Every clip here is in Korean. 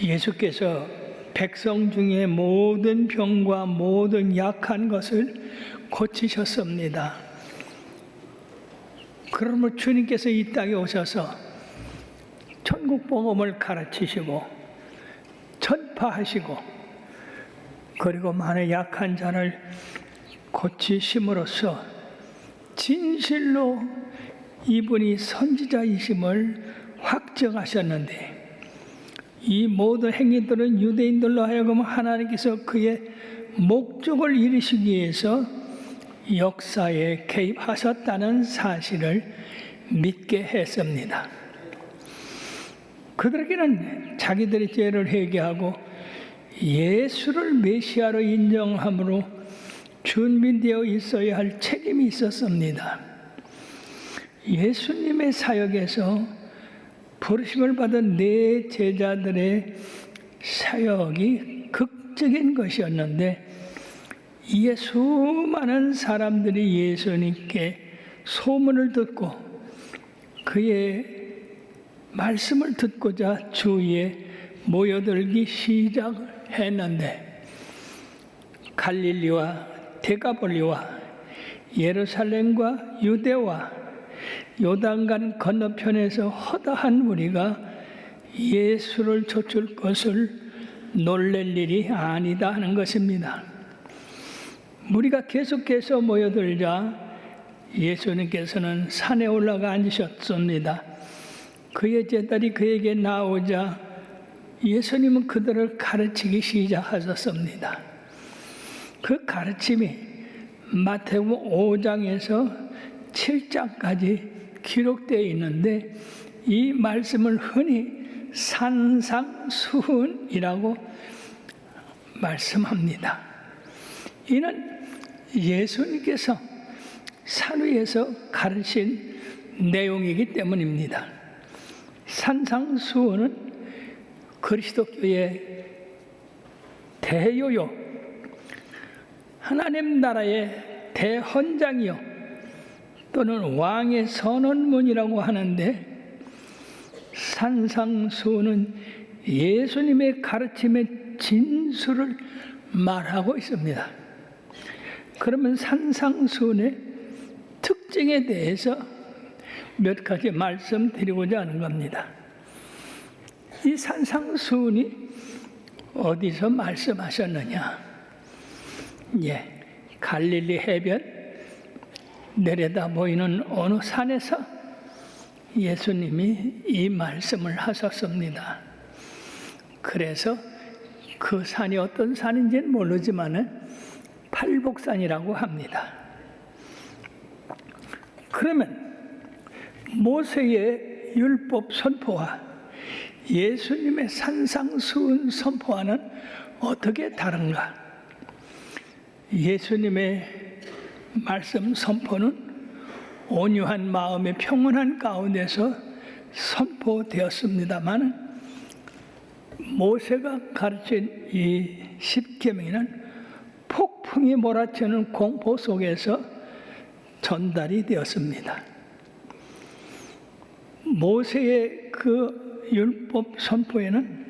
예수께서 백성 중에 모든 병과 모든 약한 것을 고치셨습니다. 그러므로 주님께서 이 땅에 오셔서 천국 복음을 가르치시고 전파하시고 그리고 많은 약한 자를 고치심으로써 진실로 이분이 선지자이심을 확증하셨는데, 이 모든 행위들은 유대인들로 하여금 하나님께서 그의 목적을 이루시기 위해서 역사에 개입하셨다는 사실을 믿게 했습니다. 그들에게는 자기들의 죄를 회개하고 예수를 메시아로 인정함으로 준비되어 있어야 할 책임이 있었습니다. 예수님의 사역에서 부르심을 받은 네 제자들의 사역이 극적인 것이었는데, 이에 수많은 사람들이 예수님께 소문을 듣고 그의 말씀을 듣고자 주위에 모여들기 시작했는데, 갈릴리와 데가볼리와 예루살렘과 유대와 요단강 건너편에서 허다한 무리가 예수를 좇을 것을 놀랄 일이 아니다 하는 것입니다. 무리가 계속해서 모여들자 예수님께서는 산에 올라가 앉으셨습니다. 그의 제자들이 그에게 나오자 예수님은 그들을 가르치기 시작하셨습니다. 그 가르침이 마태복음 5장에서 7장까지 기록되어 있는데, 이 말씀을 흔히 산상수훈이라고 말씀합니다. 이는 예수님께서 산 위에서 가르친 내용이기 때문입니다. 산상수훈은 그리스도교의 대요요, 하나님 나라의 대헌장이요 또는 왕의 선언문이라고 하는데, 산상수훈은 예수님의 가르침의 진수를 말하고 있습니다. 그러면 산상수훈의 특징에 대해서 몇 가지 말씀드리고자 하는 겁니다. 이 산상수훈이 어디서 말씀하셨느냐? 갈릴리 해변 내려다 보이는 어느 산에서 예수님이 이 말씀을 하셨습니다. 그래서 그 산이 어떤 산인지는 모르지만 팔복산이라고 합니다. 그러면 모세의 율법 선포와 예수님의 산상수훈 선포와는 어떻게 다른가? 예수님의 말씀 선포는 온유한 마음의 평온한 가운데서 선포되었습니다만, 모세가 가르친 이 십계명에는 폭풍이 몰아치는 공포 속에서 전달이 되었습니다. 모세의 그 율법 선포에는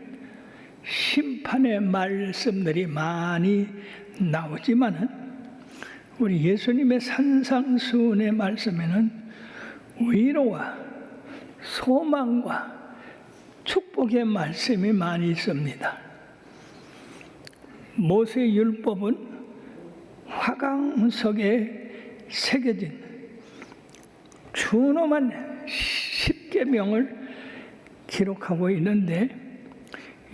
심판의 말씀들이 많이 나오지만은, 우리 예수님의 산상수훈의 말씀에는 위로와 소망과 축복의 말씀이 많이 있습니다. 모세의 율법은 화강석에 새겨진 준엄한 십계명을 기록하고 있는데,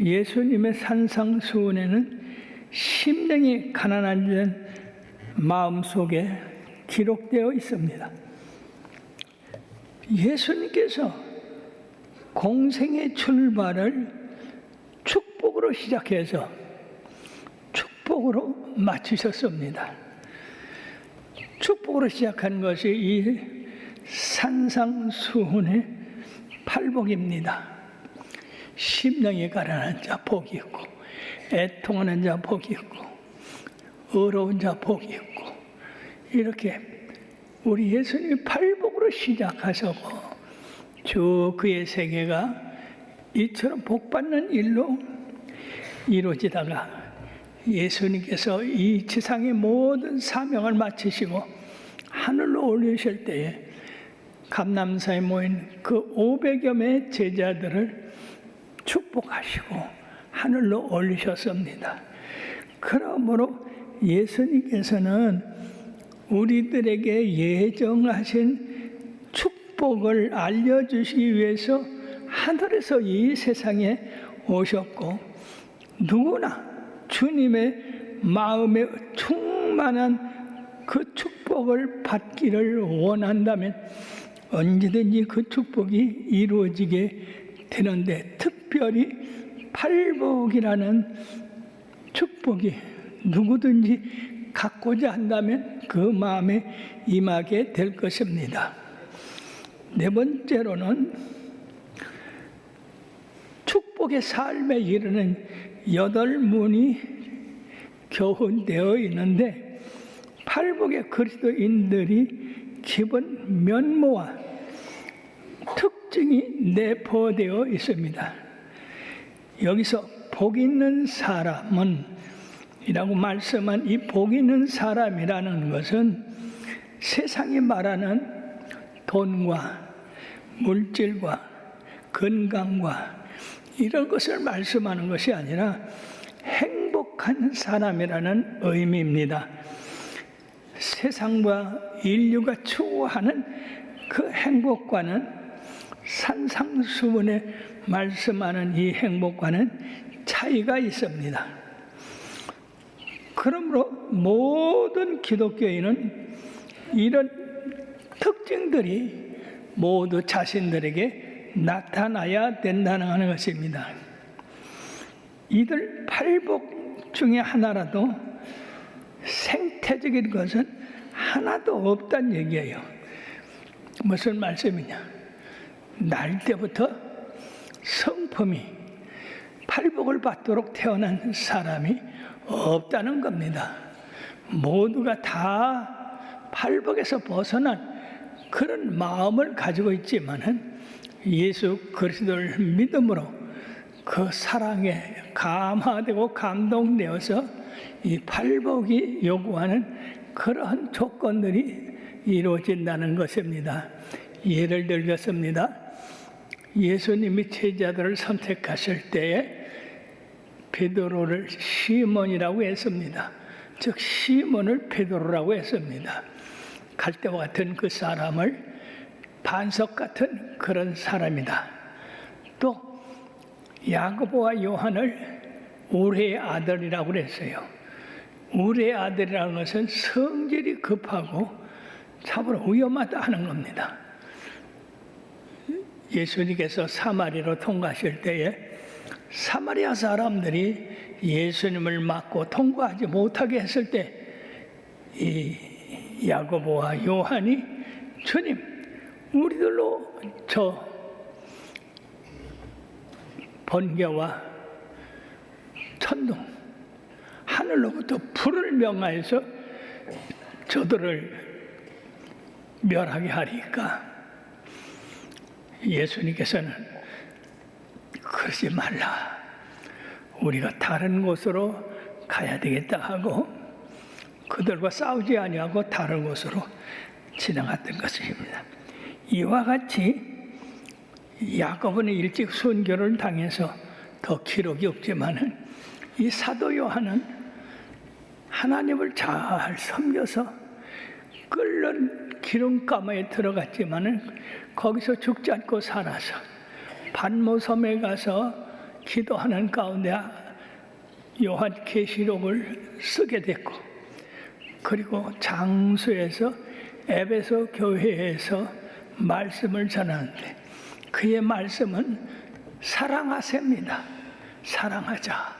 예수님의 산상수훈에는 심령이 가난한 마음속에 기록되어 있습니다. 예수님께서 공생의 출발을 축복으로 시작해서 축복으로 마치셨습니다. 축복으로 시작한 것이 이 산상수훈의 팔복입니다. 심령이 가난한 자 복이 있고, 애통하는 자 복이 있고, 어려운 자 복이 있고, 이렇게 우리 예수님이 팔복으로 시작하셨고, 쭉 그의 세계가 이처럼 복받는 일로 이루어지다가 예수님께서 이 지상의 모든 사명을 마치시고 하늘로 올리실 때에 감람산에 모인 그 500여 명의 제자들을 축복하시고 하늘로 올리셨습니다. 그러므로 예수님께서는 우리들에게 예정하신 축복을 알려주시기 위해서 하늘에서 이 세상에 오셨고, 누구나 주님의 마음에 충만한 그 축복을 받기를 원한다면 언제든지 그 축복이 이루어지게 되는데, 특별히 팔복이라는 축복이 누구든지 갖고자 한다면 그 마음에 임하게 될 것입니다. 네 번째로는 축복의 삶에 이르는 8문이 교훈되어 있는데, 팔복의 그리스도인들이 기본 면모와 특징이 내포되어 있습니다. 여기서 복 있는 사람은 이라고 말씀한 이 복 있는 사람이라는 것은 세상이 말하는 돈과 물질과 건강과 이런 것을 말씀하는 것이 아니라 행복한 사람이라는 의미입니다. 세상과 인류가 추구하는 그 행복과는, 산상수훈에 말씀하는 이 행복과는 차이가 있습니다. 그러므로 모든 기독교인은 이런 특징들이 모두 자신들에게 나타나야 된다는 것입니다. 이들 팔복 중에 하나라도 생태적인 것은 하나도 없다는 얘기예요. 무슨 말씀이냐? 날 때부터 성품이 팔복을 받도록 태어난 사람이 없다는 겁니다. 모두가 다 팔복에서 벗어난 그런 마음을 가지고 있지만은 예수 그리스도를 믿음으로 그 사랑에 감화되고 감동되어서 이 팔복이 요구하는 그러한 조건들이 이루어진다는 것입니다. 예를 들겠습니다. 예수님이 제자들을 선택하실 때에 베드로를 시몬이라고 했습니다. 즉 시몬을 베드로라고 했습니다. 갈대와 같은 그 사람을 반석 같은 그런 사람이다. 또 야고보와 요한을 우레의 아들이라고 그랬어요. 우레의 아들이라는 것은 성질이 급하고 참으로 위험하다 하는 겁니다. 예수님께서 사마리로 통과하실 때에 사마리아 사람들이 예수님을 막고 통과하지 못하게 했을 때 이 야고보와 요한이 주님, 우리들로 저 번개와 천둥, 하늘로부터 불을 명하여서 저들을 멸하게 하리까? 예수님께서는 그러지 말라, 우리가 다른 곳으로 가야 되겠다 하고 그들과 싸우지 아니하고 다른 곳으로 지나갔던 것입니다. 이와 같이 야고보는 일찍 순교를 당해서 더 기록이 없지만은 이 사도 요한은 하나님을 잘 섬겨서 끓는 기름가마에 들어갔지만은 거기서 죽지 않고 살아서 반모섬에 가서 기도하는 가운데 요한계시록을 쓰게 됐고, 그리고 장수에서 에베소 교회에서 말씀을 전하는데 그의 말씀은 사랑하세입니다. 사랑하자.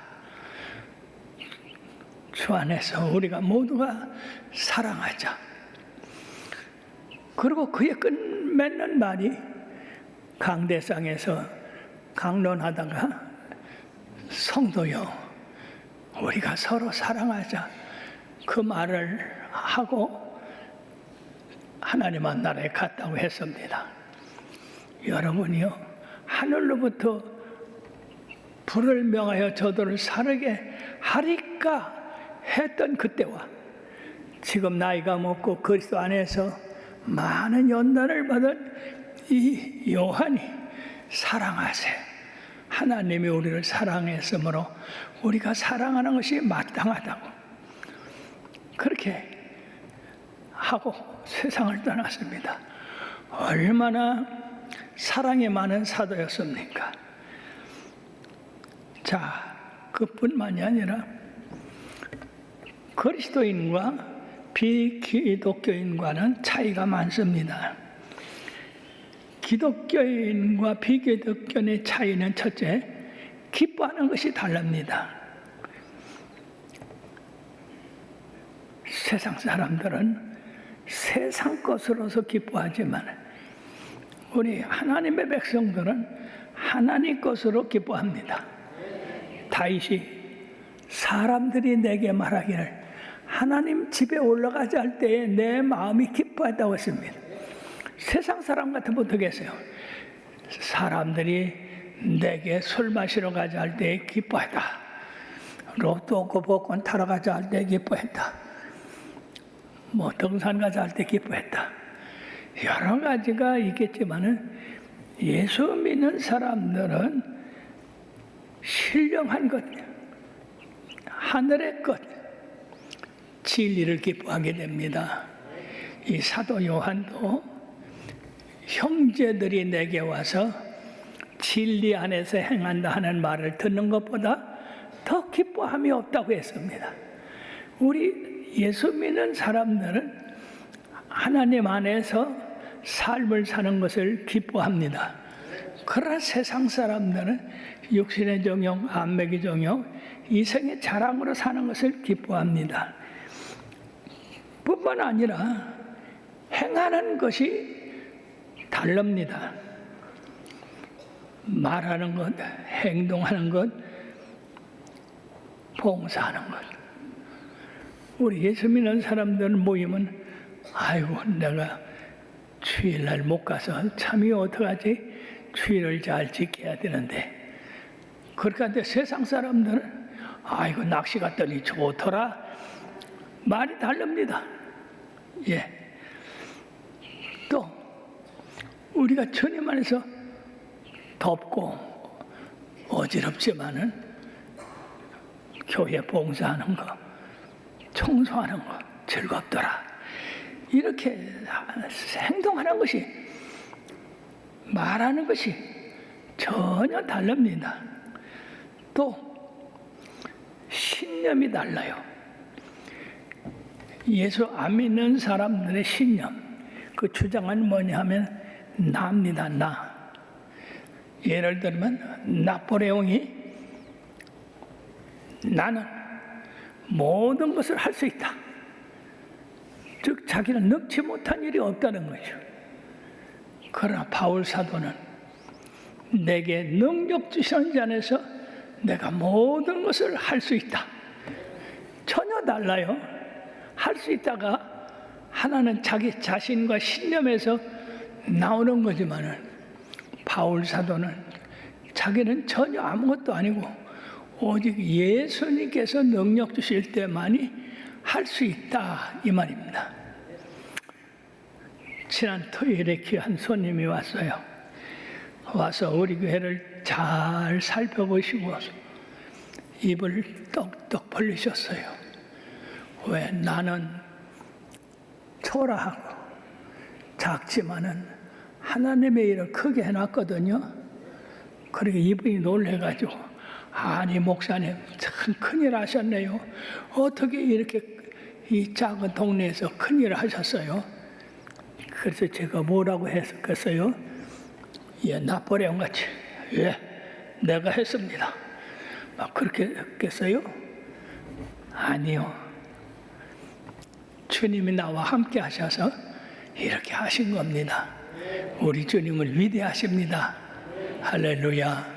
주 안에서 우리가 모두가 사랑하자. 그리고 그의 끝맺는 말이 강대상에서 강론하다가 성도여, 우리가 서로 사랑하자. 그 말을 하고 하나님 나라에 갔다고 했습니다. 여러분이요, 하늘로부터 불을 명하여 저들을 사르게 하리까 했던 그때와 지금 나이가 먹고 그리스도 안에서 많은 연단을 받은 이 요한이 사랑하세. 하나님이 우리를 사랑했으므로 우리가 사랑하는 것이 마땅하다고 그렇게 하고 세상을 떠났습니다. 얼마나 사랑이 많은 사도였습니까? 자, 그뿐만이 아니라 그리스도인과 비기독교인과는 차이가 많습니다. 기독교인과 비기독교인의 차이는 첫째, 기뻐하는 것이 다릅니다. 세상 사람들은 세상 것으로서 기뻐하지만 우리 하나님의 백성들은 하나님 것으로 기뻐합니다. 다윗이 사람들이 내게 말하기를 하나님 집에 올라가자 할 때에 내 마음이 기뻐했다고 했습니다. 세상 사람 같으면 어떻겠어요? 사람들이 내게 술 마시러 가자 할 때에 기뻐했다. 로또 없고 복권 타러 가자 할 때 기뻐했다. 뭐 등산 가자 할 때 기뻐했다. 여러 가지가 있겠지만은 예수 믿는 사람들은 신령한 것, 하늘의 것, 진리를 기뻐하게 됩니다. 이 사도 요한도 형제들이 내게 와서 진리 안에서 행한다 하는 말을 듣는 것보다 더 기뻐함이 없다고 했습니다. 우리 예수 믿는 사람들은 하나님 안에서 삶을 사는 것을 기뻐합니다. 그러나 세상 사람들은 육신의 정욕, 안목의 정욕, 이생의 자랑으로 사는 것을 기뻐합니다. 뿐만 아니라 행하는 것이 다릅니다. 말하는 것, 행동하는 것, 봉사하는 것. 우리 예수 믿는 사람들은 모이면 아이고 내가 주일날 못 가서 참이 어떡하지? 주일을 잘 지켜야 되는데 그렇게 하는데 세상 사람들은 아이고 낚시 갔더니 좋더라. 말이 다릅니다. 예. 또 우리가 주님 안에서 덥고 어지럽지만은 교회 봉사하는 거, 청소하는 거 즐겁더라. 이렇게 행동하는 것이, 말하는 것이 전혀 다릅니다. 또 신념이 달라요. 예수 안 믿는 사람들의 신념, 그 주장은 뭐냐 하면 나입니다. 나. 예를 들면 나폴레옹이 나는 모든 것을 할 수 있다. 즉 자기는 능치 못한 일이 없다는 거죠. 그러나 바울 사도는 내게 능력 주시는 자 안에서 내가 모든 것을 할 수 있다. 전혀 달라요. 할 수 있다가 하나는 자기 자신과 신념에서 나오는 거지만은 바울 사도는 자기는 전혀 아무것도 아니고 오직 예수님께서 능력 주실 때만이 할 수 있다 이 말입니다. 지난 토요일에 귀한 손님이 왔어요. 와서 우리 교회를 잘 살펴보시고 입을 떡떡 벌리셨어요. 왜? 나는 초라하고 작지만은 하나님의 일을 크게 해놨거든요. 그러니까 이분이 놀래가지고 아니 목사님 참 큰일 하셨네요. 어떻게 이렇게 이 작은 동네에서 큰일을 하셨어요? 그래서 제가 뭐라고 했었겠어요? 예, 나폴레옹 같이 예, 내가 했습니다. 막 그렇게 했겠어요? 아니요. 주님이 나와 함께 하셔서 이렇게 하신 겁니다. 우리 주님은 위대하십니다. 할렐루야.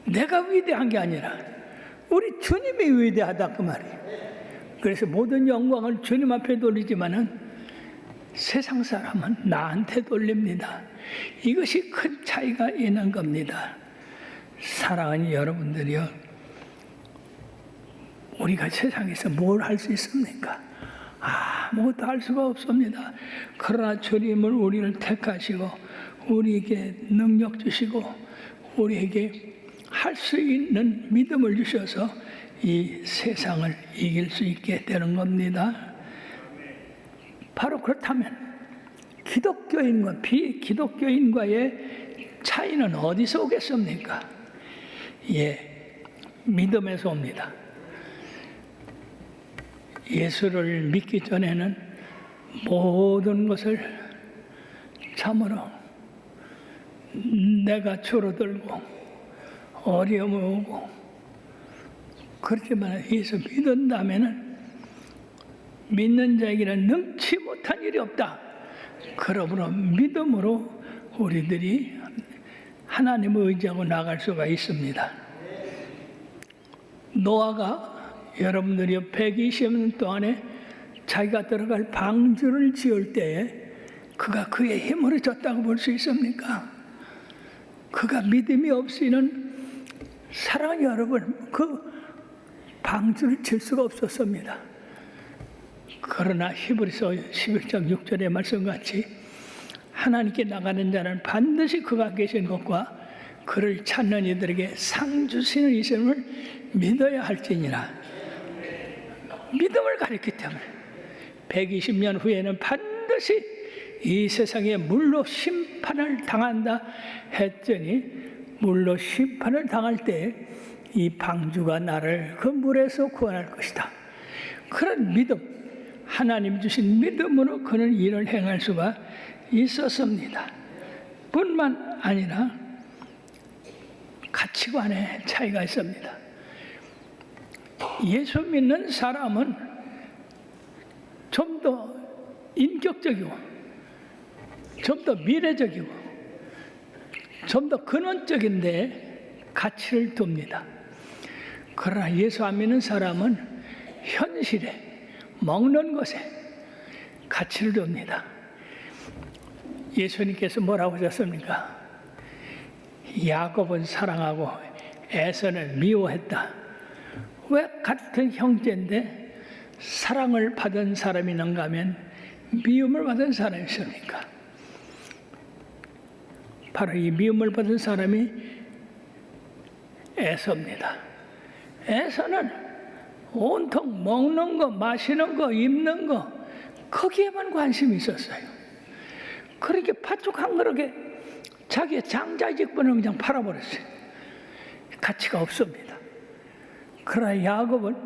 내가 위대한 게 아니라 우리 주님이 위대하다 그 말이에요. 그래서 모든 영광을 주님 앞에 돌리지만은 세상 사람은 나한테 돌립니다. 이것이 큰 차이가 있는 겁니다. 사랑하는 여러분들이요, 우리가 세상에서 뭘 할 수 있습니까? 아무것도 할 수가 없습니다. 그러나 주님은 우리를 택하시고 우리에게 능력 주시고 우리에게 할 수 있는 믿음을 주셔서 이 세상을 이길 수 있게 되는 겁니다. 바로 그렇다면 기독교인과 비기독교인과의 차이는 어디서 오겠습니까? 믿음에서 옵니다. 예수를 믿기 전에는 모든 것을 참으로 내가 줄어들고 어려움이 오고, 그렇지만 예수 믿은 다음에는 믿는 자에게는 능치 못한 일이 없다. 그러므로 믿음으로 우리들이 하나님을 의지하고 나갈 수가 있습니다. 노아가 여러분들이 120년 동안에 자기가 들어갈 방주를 지을 때에 그가 그의 힘으로 졌다고 볼 수 있습니까? 그가 믿음이 없이는, 사랑하는 여러분, 그 방주를 질 수가 없었습니다. 그러나 히브리서 11장 6절의 말씀같이 하나님께 나가는 자는 반드시 그가 계신 것과 그를 찾는 이들에게 상 주시는 이심을 믿어야 할지니라. 믿음을 가렸기 때문에 120년 후에는 반드시 이 세상에 물로 심판을 당한다 했더니, 물로 심판을 당할 때 이 방주가 나를 그 물에서 구원할 것이다. 그런 믿음, 하나님 주신 믿음으로 그는 일을 행할 수가 있었습니다. 뿐만 아니라 가치관의 차이가 있습니다. 예수 믿는 사람은 좀 더 인격적이고 좀 더 미래적이고 좀 더 근원적인데 가치를 둡니다. 그러나 예수 안 믿는 사람은 현실에, 먹는 것에 가치를 둡니다. 예수님께서 뭐라고 하셨습니까? 야곱은 사랑하고 에서는 미워했다. 왜 같은 형제인데 사랑을 받은 사람이 있는가 하면 미움을 받은 사람이 있습니까? 바로 이 미움을 받은 사람이 에서입니다. 에서는 온통 먹는 거, 마시는 거, 입는 거, 거기에만 관심이 있었어요. 그렇게 팥죽 한 그릇에 자기의 장자직분을 그냥 팔아버렸어요. 가치가 없습니다. 그러나 야곱은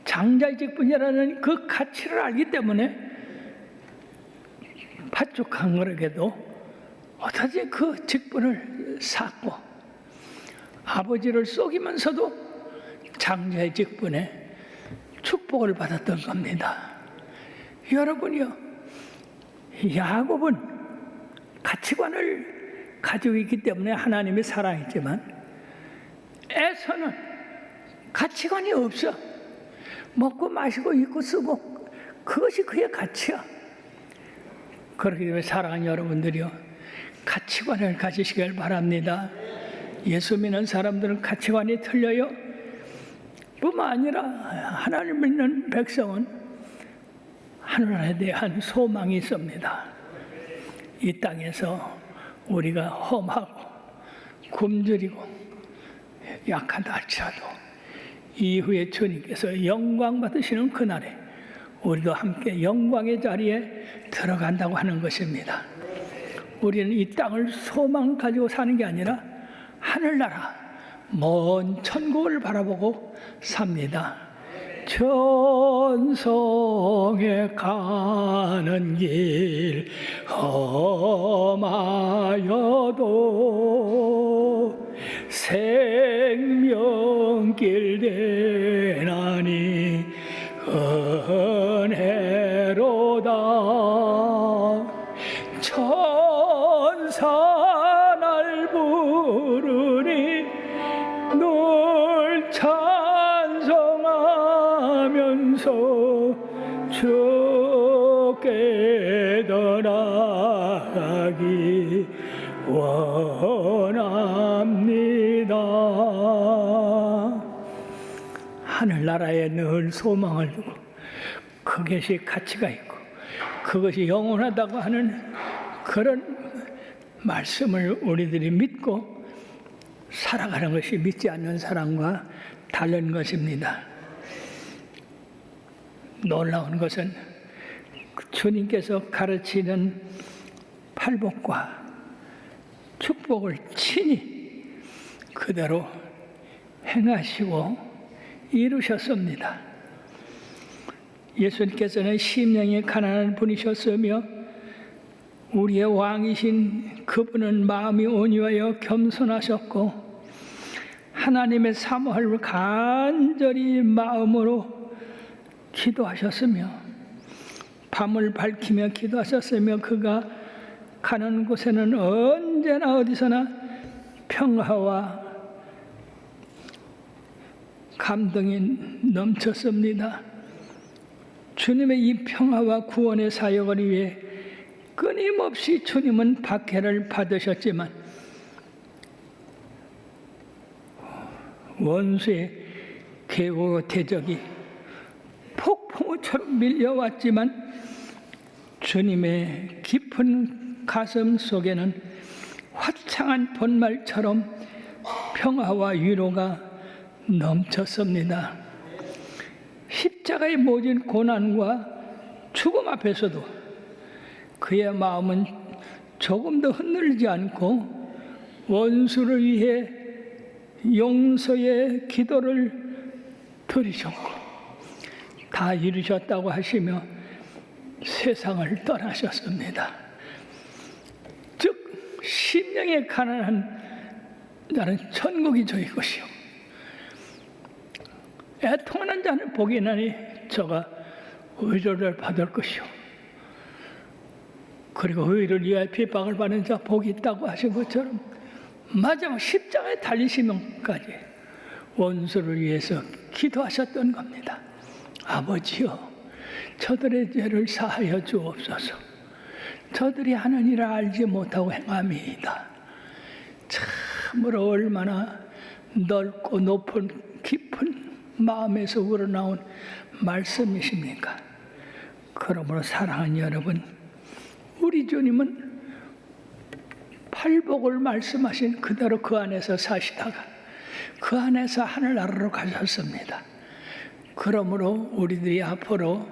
장자직분이라는 그 가치를 알기 때문에 팥죽 한 그릇에도 어떻게 그 직분을 샀고, 아버지를 속이면서도 장자의 직분에 축복을 받았던 겁니다. 여러분이요, 야곱은 가치관을 가지고 있기 때문에 하나님이 사랑했지만 에서는 가치관이 없어. 먹고 마시고 입고 쓰고 그것이 그의 가치야. 그렇기 때문에 사랑하는 여러분들이요, 가치관을 가지시길 바랍니다. 예수 믿는 사람들은 가치관이 틀려요. 뿐만 아니라 하나님 믿는 백성은 하늘에 대한 소망이 있습니다. 이 땅에서 우리가 험하고 굶주리고 약하다 할지라도 이후에 주님께서 영광 받으시는 그날에 우리도 함께 영광의 자리에 들어간다고 하는 것입니다. 우리는 이 땅을 소망 가지고 사는 게 아니라 하늘나라 먼 천국을 바라보고 삽니다. 천성에 가는 길 험하여도 생명길 되나니 은혜로다. 천사 날 부르니 늘 찬송하면서 주께 더 나아가기 원합니다. 하늘나라에 늘 소망을 두고 그것이 가치가 있고 그것이 영원하다고 하는 그런 말씀을 우리들이 믿고 살아가는 것이 믿지 않는 사람과 다른 것입니다. 놀라운 것은 주님께서 가르치는 팔복과 축복을 친히 그대로 행하시고 이루셨습니다. 예수님께서는 심령이 가난한 분이셨으며 우리의 왕이신 그분은 마음이 온유하여 겸손하셨고 하나님의 사모함을 간절히 마음으로 기도하셨으며 밤을 밝히며 기도하셨으며 그가 가는 곳에는 언제나 어디서나 평화와 감동이 넘쳤습니다. 주님의 이 평화와 구원의 사역을 위해 끊임없이 주님은 박해를 받으셨지만 원수의 계곡 대적이 폭풍우처럼 밀려왔지만 주님의 깊은 가슴 속에는 화창한 봄날처럼 평화와 위로가 넘쳤습니다. 십자가의 모진 고난과 죽음 앞에서도 그의 마음은 조금도 흔들리지 않고 원수를 위해 용서의 기도를 드리셨고 다 이루셨다고 하시며 세상을 떠나셨습니다. 즉 심령에 가난한 자는 천국이 저희 것이요 애통하는 자는 복이 나니 저가 의를 받을 것이요 그리고 의를 위하여 핍박을 받는 자 복이 있다고 하신 것처럼 마지막 십자가에 달리시면까지 원수를 위해서 기도하셨던 겁니다. 아버지여 저들의 죄를 사하여 주옵소서. 저들이 하는 일을 알지 못하고 행함이이다. 참으로 얼마나 넓고 높은 깊은 마음에서 우러나온 말씀이십니까? 그러므로 사랑하는 여러분, 우리 주님은 팔복을 말씀하신 그대로 그 안에서 사시다가 그 안에서 하늘나라로 가셨습니다. 그러므로 우리들이 앞으로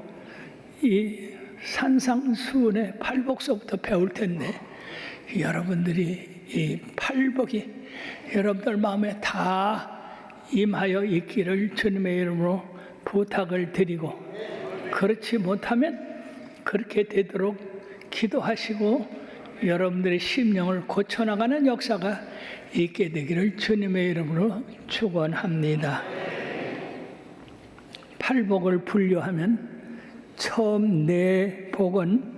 이 산상수훈의 팔복서부터 배울 텐데 여러분들이 이 팔복이 여러분들 마음에 다 임하여 있기를 주님의 이름으로 부탁을 드리고 그렇지 못하면 그렇게 되도록 기도하시고 여러분들의 심령을 고쳐나가는 역사가 있게 되기를 주님의 이름으로 축원합니다. 팔복을 분류하면 처음 네 복은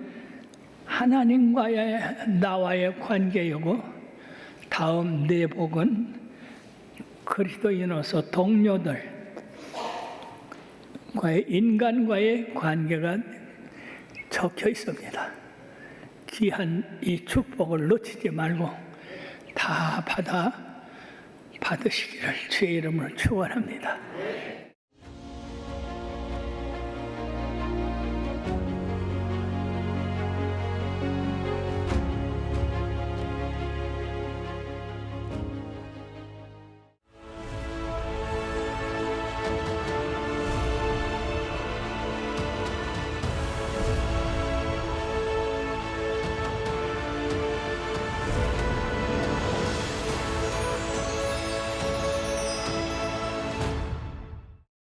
하나님과의 나와의 관계이고 다음 네 복은 그리스도인으로서 동료들과의 인간과의 관계가 적혀 있습니다. 귀한 이 축복을 놓치지 말고 다 받으시기를 주의 이름으로 축원합니다.